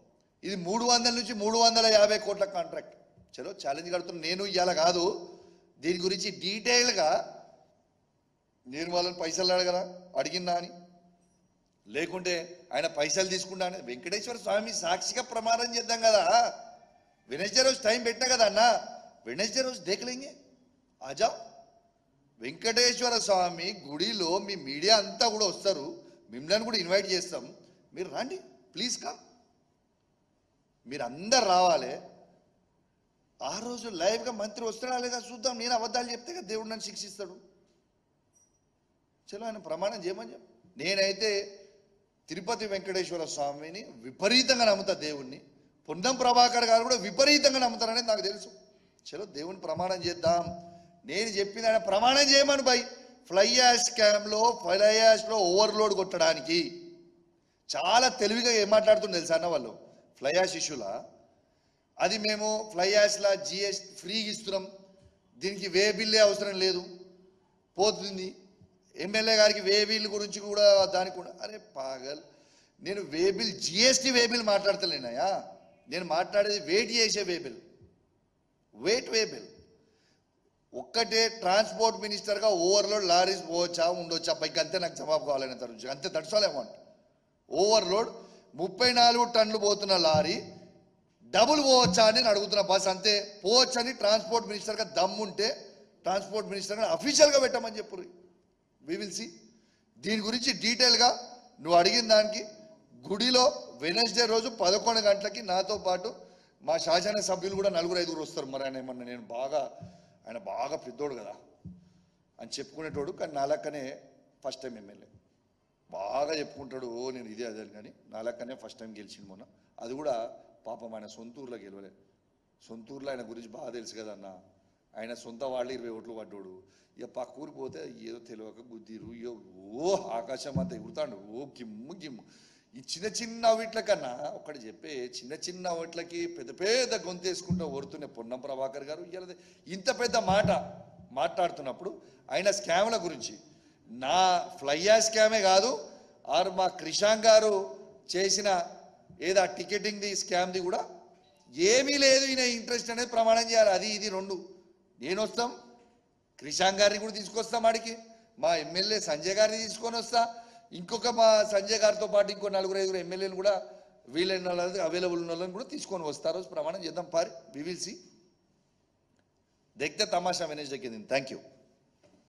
ఇది 300 నుంచి 350 కోట్ల కాంట్రాక్ట్. చలో ఛాలెంజ్ కడుతున్నా. నేను ఇవాళ కాదు, దీని గురించి డీటెయిల్గా నేను వాళ్ళని పైసలు అడగరా, అడిగినా అని, లేకుంటే ఆయన పైసలు తీసుకుంటా అని వెంకటేశ్వర స్వామి సాక్షిగా ప్రమాణం చేద్దాం కదా. వెనస్డే రోజు టైం పెట్టినా కదా అన్న, వెనస్డే రోజు దేకలేంగే ఆజా. వెంకటేశ్వర స్వామి గుడిలో మీ మీడియా అంతా కూడా వస్తారు, మిమ్మల్ని కూడా ఇన్వైట్ చేస్తాం, మీరు రండి ప్లీజ్ కమ్. మీరు అందరు రావాలి. ఆ రోజు లైవ్గా మంత్రి వస్తాడా లేదా చూద్దాం. నేను అబద్ధాలు చెప్తే కదా దేవుడు నన్ను శిక్షిస్తాడు. చలో ఆయన ప్రమాణం చేయమని చెప్పు. నేనైతే తిరుపతి వెంకటేశ్వర స్వామిని విపరీతంగా నమ్ముతా, దేవుణ్ణి. పొన్నం ప్రభాకర్ గారు కూడా విపరీతంగా నమ్ముతారనేది నాకు తెలుసు. చలో దేవుని ప్రమాణం చేద్దాం. నేను చెప్పింది ఆయన ప్రమాణం చేయమని బై. ఫ్లై యాష్ స్కామ్లో, ఫ్లై యాష్లో ఓవర్లోడ్ కొట్టడానికి చాలా తెలివిగా ఏం మాట్లాడుతుంది తెలుసా అన్న వాళ్ళు. ఫ్లై యాష్ ఇష్యూలా అది మేము ఫ్లై యాష్లా జిఎస్ ఫ్రీగా ఇస్తున్నాం, దీనికి వే బిల్లే అవసరం లేదు, పోతుంది. ఎమ్మెల్యే గారికి వే బిల్ గురించి కూడా దానికి కూడా, అరే పాగల్, నేను way bill GST way bill మాట్లాడతలేనాయా. నేను మాట్లాడేది వెయిట్ చేసే way bill, weight way bill. ఒక్కటే ట్రాన్స్పోర్ట్ మినిస్టర్గా ఓవర్లోడ్ లారీస్ పోవచ్చా ఉండొచ్చా పైకి, అంతే నాకు జవాబు కావాలనే తరచు, అంతే దట్సాల్ అమౌంట్. ఓవర్లోడ్ 34 టన్నులు పోతున్న లారీ డబుల్ పోవచ్చా అని నేను అడుగుతున్నా బస్, అంతే. పోవచ్చని ట్రాన్స్పోర్ట్ మినిస్టర్గా దమ్ముంటే ట్రాన్స్పోర్ట్ మినిస్టర్గా అఫీషియల్గా పెట్టమని చెప్పు. We will see. దీని గురించి డీటెయిల్గా నువ్వు అడిగిన దానికి గుడిలో వెనస్డే రోజు 11 గంటలకి నాతో పాటు మా శాసన సభ్యులు కూడా 4-5 వస్తారు. మరి ఆయన ఏమన్నా ఆయన బాగా పెద్దోడు కదా అని చెప్పుకునేటోడు, కానీ నాలక్కనే ఫస్ట్ టైం ఎమ్మెల్యే బాగా చెప్పుకుంటాడు. నేను ఇదే అదే కానీ నాలక్కనే ఫస్ట్ టైం గెలిచింది మొన్న. అది కూడా పాపం ఆయన సొంతూరులో గెలవలే. సొంతూరులో ఆయన గురించి బాగా తెలుసు కదా అన్న. ఆయన సొంత వాళ్ళు 20 ఓట్లు పడ్డాడు. ఇక పక్కూరికి పోతే ఏదో తెలియక గుద్దిరు, ఇక ఓ ఆకాశం అంతా ఎగురుతాడు, ఓ గిమ్ము గిమ్ము. ఈ చిన్న వీట్ల కన్నా ఒకటి చెప్పే, చిన్న వీట్లకి పెద్ద పెద్ద గొంతేసుకుంటూ ఓరుతున్న పొన్నం ప్రభాకర్ గారు ఇవాళ ఇంత పెద్ద మాట మాట్లాడుతున్నప్పుడు ఆయన స్కామ్ల గురించి, నా ఫ్లైయా స్కామే కాదు, ఆరు మా క్రిషాంక్ గారు చేసిన ఏదో టికెటింగ్ది స్కామ్ది కూడా ఏమీ లేదు, ఈయన ఇంట్రెస్ట్ అనేది ప్రమాణం చేయాలి. అది ఇది 2 నేను వస్తాం, క్రిషాంక్ గారిని కూడా తీసుకొస్తాం, ఆడికి మా ఎమ్మెల్యే సంజయ్ గారిని తీసుకొని వస్తా, ఇంకొక మా సంజయ్ గారితో పాటు ఇంకో 4-5 ఎమ్మెల్యేలు కూడా వీలైన వాళ్ళకి అవైలబుల్ ఉన్న వాళ్ళని కూడా తీసుకొని వస్తారు. ప్రమాణం చేద్దాం పారి. We will see. देखते तमाशा मैनेज థ్యాంక్ యూ.